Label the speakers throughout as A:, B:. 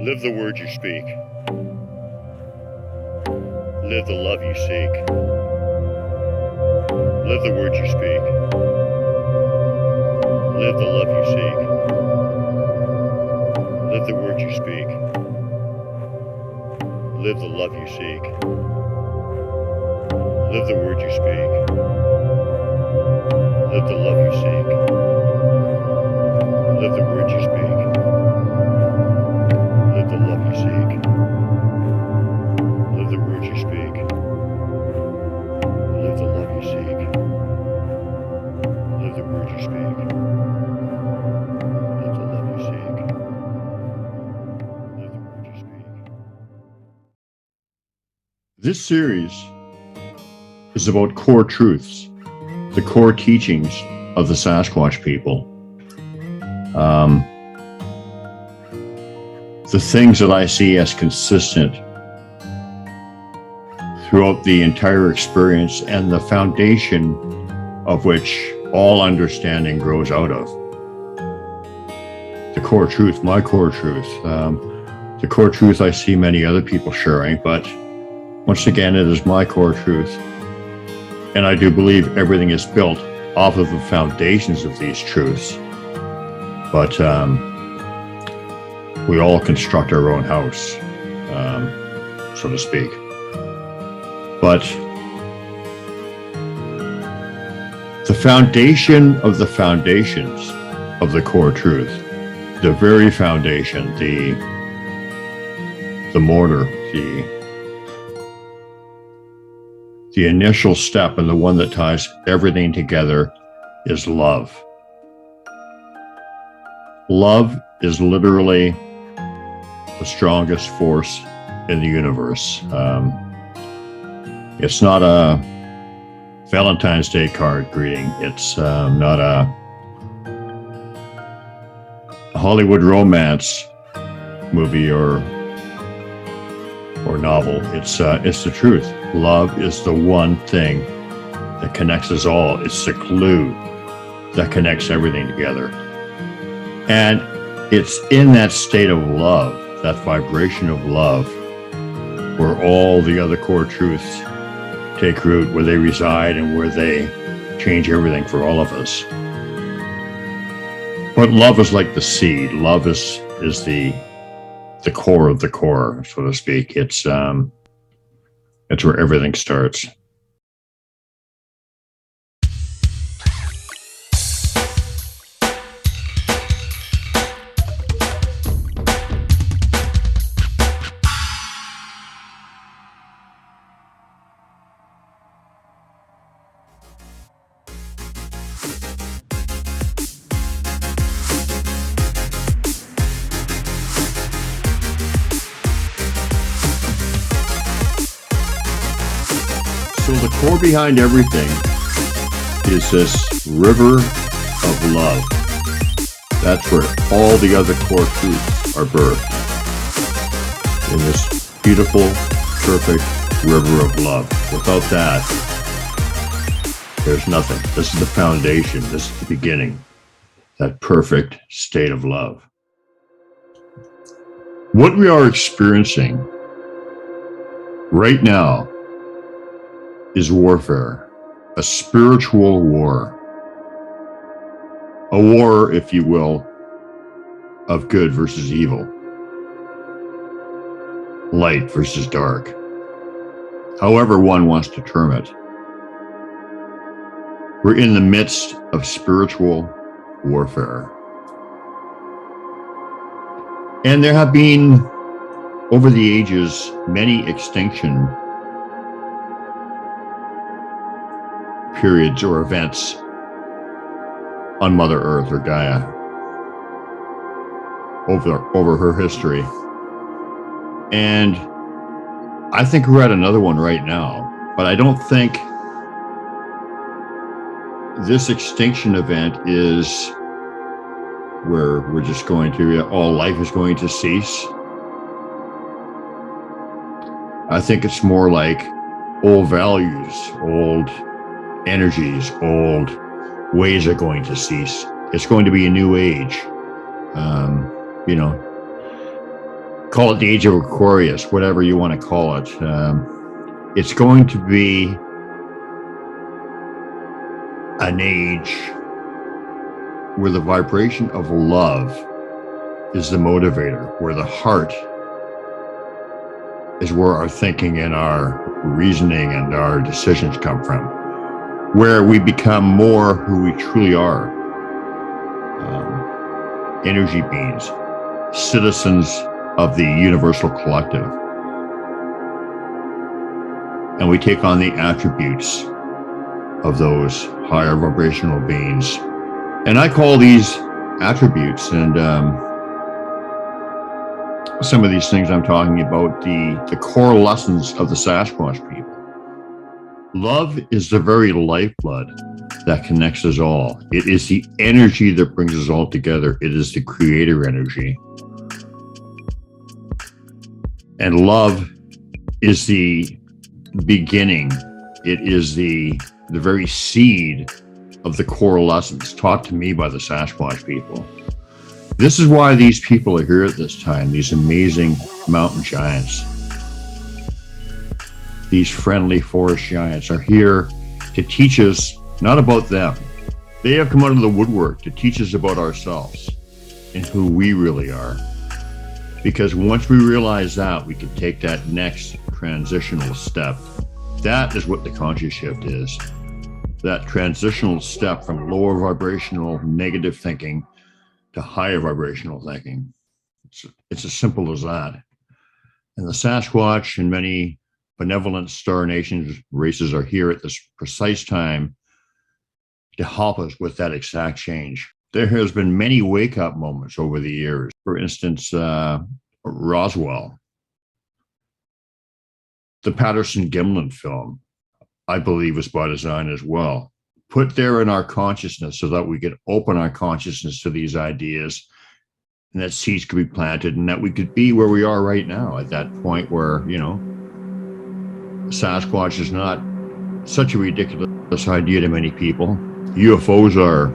A: Live the word you speak. Live the love you seek. Live the word you speak. Live the love you seek. Live the word you speak. Live the love you seek. Live the word you speak. Live the love you seek. Live the word you speak. Live the love you seek. Live the word you speak. Live the love you seek. Live the word you speak. Live the love you seek. Live the word you speak. This series is about core truths, the core teachings of the Sasquatch people. The things that I see as consistent throughout the entire experience and the foundation of which all understanding grows out of. The core truth, my core truth, the core truth I see many other people sharing, but once again, it is my core truth. And I do believe everything is built off of the foundations of these truths. But we all construct our own house, so to speak. But the foundation of the foundations of the core truth, the very foundation, the mortar, the initial step and the one that ties everything together is love. Love is literally the strongest force in the universe. It's not a Valentine's Day card greeting. It's not a Hollywood romance movie or novel. It's the truth. Love is the one thing that connects us all. It's the glue that connects everything together. And it's in that state of love, that vibration of love, where all the other core truths take root, where they reside and where they change everything for all of us. But love is like the seed. Love is the core of the core, so to speak. It's where everything starts. So the core behind everything is this river of love. That's where all the other core truths are birthed. In this beautiful, perfect river of love. Without that, there's nothing. This is the foundation. This is the beginning. That perfect state of love. What we are experiencing right now is warfare, a spiritual war. A war, if you will, of good versus evil. Light versus dark. However one wants to term it. We're in the midst of spiritual warfare. And there have been, over the ages, many extinction periods or events on Mother Earth or Gaia over her history. And I think we're at another one right now, but I don't think this extinction event is where we're just going to, all life is going to cease. I think it's more like old values, old energies, old ways are going to cease. It's going to be a new age. call it the age of Aquarius, whatever you want to call it. It's going to be an age where the vibration of love is the motivator, where the heart is where our thinking and our reasoning and our decisions come from, where we become more who we truly are. Energy beings, citizens of the universal collective. And we take on the attributes of those higher vibrational beings. And I call these attributes, and some of these things I'm talking about, the core lessons of the Sasquatch people. Love is the very lifeblood that connects us all. It is the energy that brings us all together. It is the creator energy. And love is the beginning. It is the very seed of the core lessons taught to me by the Sasquatch people. This is why these people are here at this time, these amazing mountain giants. These friendly forest giants are here to teach us not about them. They have come out of the woodwork to teach us about ourselves and who we really are. Because once we realize that, we can take that next transitional step. That is what the conscious shift is. That transitional step from lower vibrational negative thinking to higher vibrational thinking. It's as simple as that. And the Sasquatch and many benevolent Star Nations races are here at this precise time to help us with that exact change. There has been many wake-up moments over the years. For instance, Roswell, the Patterson-Gimlin film, I believe was by design as well. Put there in our consciousness so that we could open our consciousness to these ideas, and that seeds could be planted, and that we could be where we are right now at that point where, Sasquatch is not such a ridiculous idea to many people. UFOs are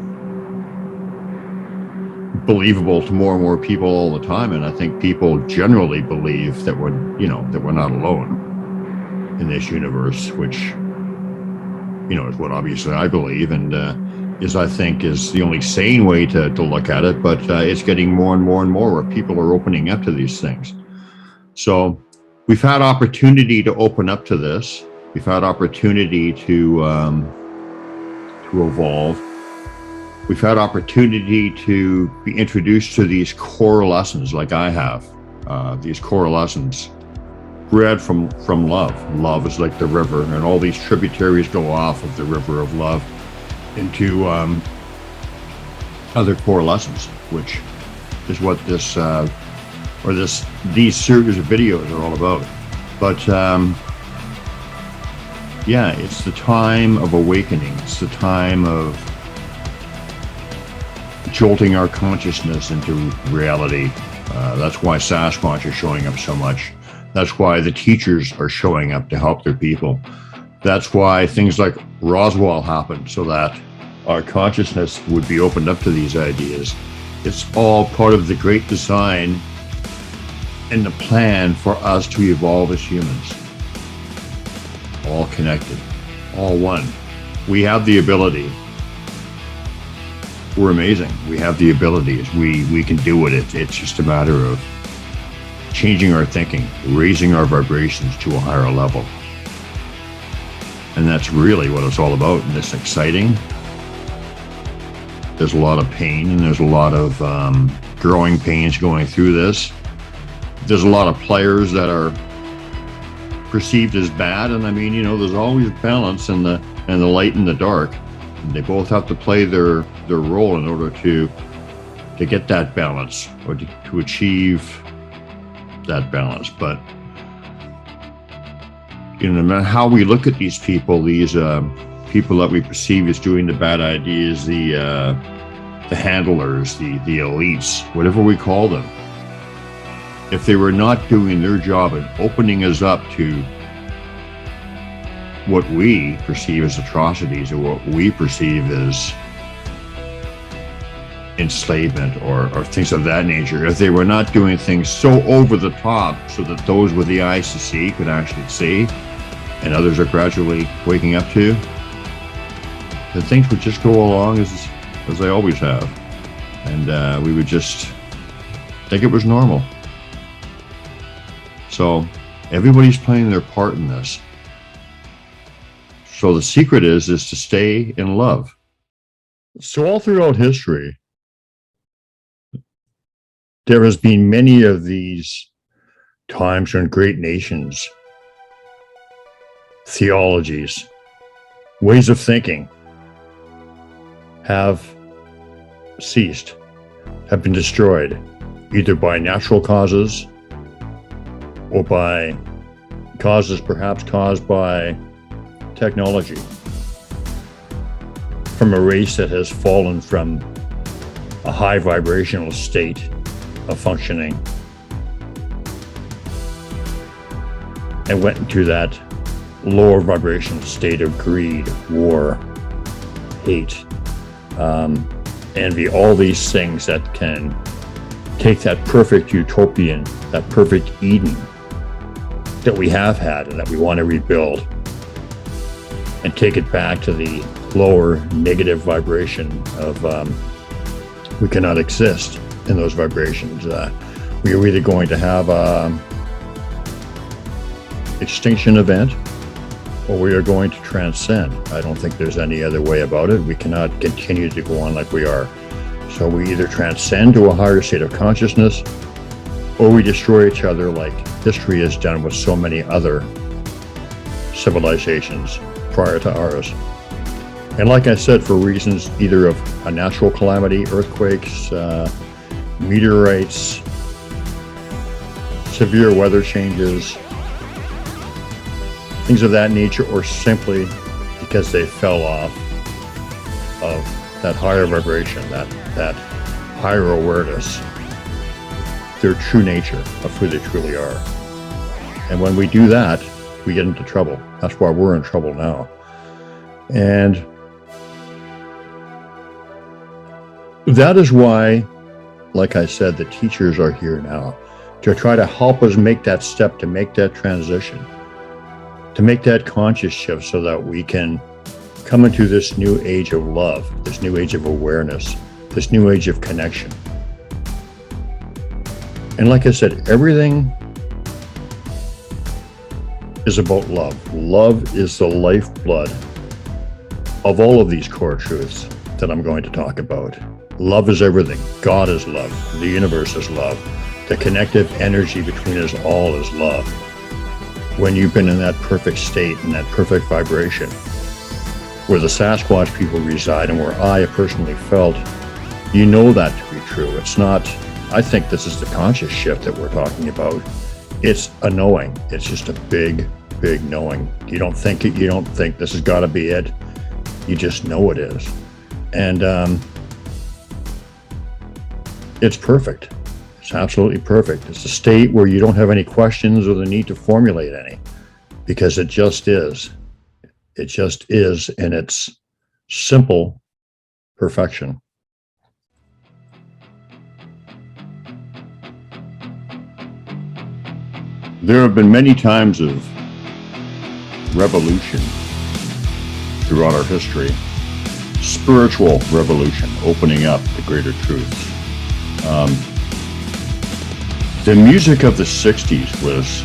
A: believable to more and more people all the time, and I think people generally believe that we're not alone in this universe, which is what obviously I believe, and I think is the only sane way to look at it. But it's getting more and more and more where people are opening up to these things. So we've had opportunity to open up to this. We've had opportunity to evolve. We've had opportunity to be introduced to these core lessons, like I have. These core lessons bred from love. Love is like the river, and all these tributaries go off of the river of love into other core lessons, which is what these series of videos are all about. But it's the time of awakening. It's the time of jolting our consciousness into reality. That's why Sasquatch is showing up so much. That's why the teachers are showing up to help their people. That's why things like Roswell happened, so that our consciousness would be opened up to these ideas. It's all part of the great design and the plan for us to evolve as humans. All connected, all one. We have the ability. We're amazing. We have the abilities. We can do it. It's just a matter of changing our thinking, raising our vibrations to a higher level. And that's really what it's all about. And it's exciting. There's a lot of pain, and there's a lot of growing pains going through this. There's a lot of players that are perceived as bad, and there's always balance in the light and the dark. And they both have to play their role in order to get that balance, or to achieve that balance. But no matter how we look at these people, people that we perceive as doing the bad ideas, the handlers, the elites, whatever we call them, if they were not doing their job and opening us up to what we perceive as atrocities, or what we perceive as enslavement or things of that nature, if they were not doing things so over the top so that those with the eyes to see could actually see, and others are gradually waking up to, then things would just go along as they always have. And we would just think it was normal. So everybody's playing their part in this. So the secret is to stay in love. So all throughout history, there has been many of these times when great nations, theologies, ways of thinking have ceased, have been destroyed, either by natural causes or by causes perhaps caused by technology, from a race that has fallen from a high vibrational state of functioning and went into that lower vibrational state of greed, war, hate, envy, all these things that can take that perfect utopian, that perfect Eden that we have had and that we want to rebuild, and take it back to the lower negative vibration of we cannot exist in those vibrations. We are either going to have a extinction event, or we are going to transcend. I don't think there's any other way about it. We cannot continue to go on like we are. So we either transcend to a higher state of consciousness, or we destroy each other like history has done with so many other civilizations prior to ours. And like I said, for reasons either of a natural calamity, earthquakes, meteorites, severe weather changes, things of that nature, or simply because they fell off of that higher vibration, that higher awareness, their true nature of who they truly are. And when we do that, we get into trouble. That's why we're in trouble now. And that is why, like I said, the teachers are here now to try to help us make that step, to make that transition, to make that conscious shift so that we can come into this new age of love, this new age of awareness, this new age of connection. And like I said, everything is about love. Love is the lifeblood of all of these core truths that I'm going to talk about. Love is everything. God is love. The universe is love. The connective energy between us all is love. When you've been in that perfect state, in that perfect vibration, where the Sasquatch people reside and where I personally felt, you know that to be true. It's not, I think this is the conscious shift that we're talking about. It's a knowing. It's just a big, big knowing. You don't think it. You don't think this has got to be it. You just know it is. And it's perfect. It's absolutely perfect. It's a state where you don't have any questions or the need to formulate any, because it just is. It just is in its simple perfection. There have been many times of revolution throughout our history, spiritual revolution, opening up the greater truths. The music of the 60s was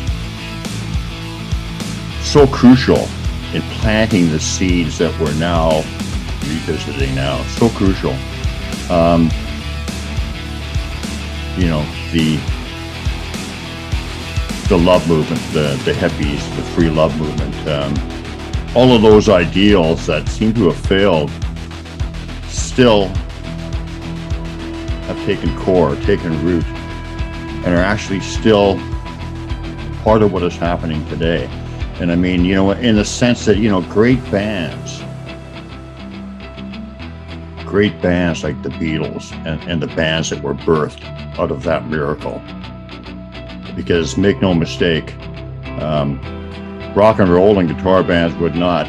A: so crucial in planting the seeds that we're now revisiting now. So crucial. The love movement, the hippies, the free love movement, all of those ideals that seem to have failed still have taken root, and are actually still part of what is happening today. And I mean, in the sense that, great bands like the Beatles and the bands that were birthed out of that miracle. Because make no mistake, rock and roll and guitar bands would not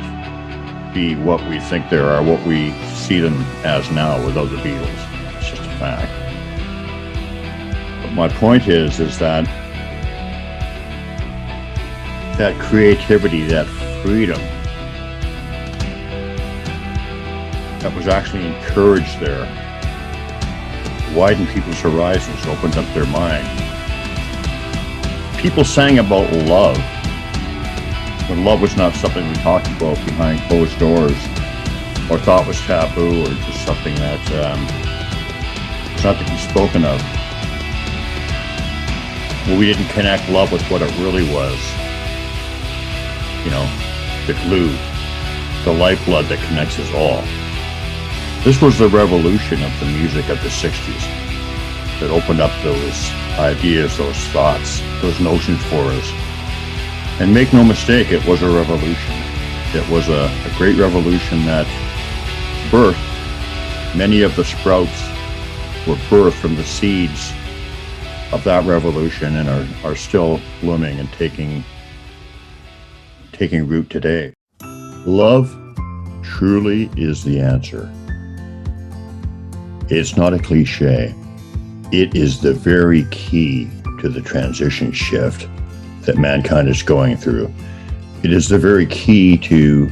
A: be what we think they are, what we see them as now without the Beatles. It's just a fact. But my point is that creativity, that freedom that was actually encouraged there, widened people's horizons, opened up their mind. People sang about love when love was not something we talked about behind closed doors or thought was taboo or just something that was not to be spoken of. Well, we didn't connect love with what it really was. You know, the glue, the lifeblood that connects us all. This was the revolution of the music of the 60s that opened up those ideas, those thoughts, those notions for us. And make no mistake, it was a revolution. It was a great revolution that birthed many of the sprouts were birthed from the seeds of that revolution and are still blooming and taking root today. Love truly is the answer. It's not a cliche. It is the very key to the transition shift that mankind is going through. It is the very key to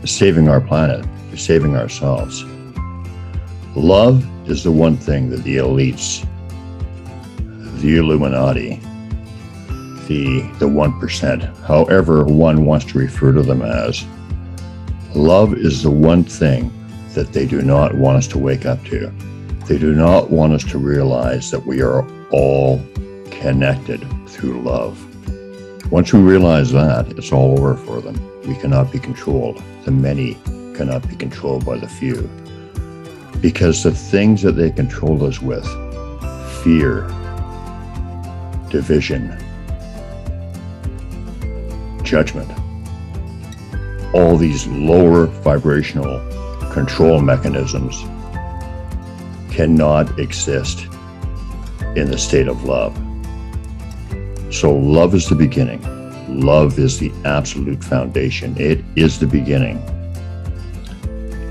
A: saving our planet, to saving ourselves. Love is the one thing that the elites, the Illuminati, the 1%, however one wants to refer to them as, love is the one thing that they do not want us to wake up to. They do not want us to realize that we are all connected through love. Once we realize that, it's all over for them. We cannot be controlled. The many cannot be controlled by the few. Because the things that they control us with, fear, division, judgment, all these lower vibrational control mechanisms cannot exist in the state of love. So love is the beginning. Love is the absolute foundation. It is the beginning.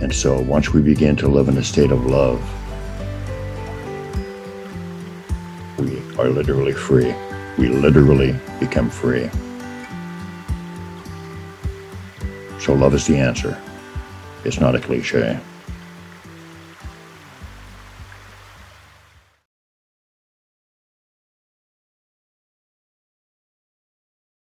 A: And so once we begin to live in a state of love, we are literally free. We literally become free. So love is the answer. It's not a cliche.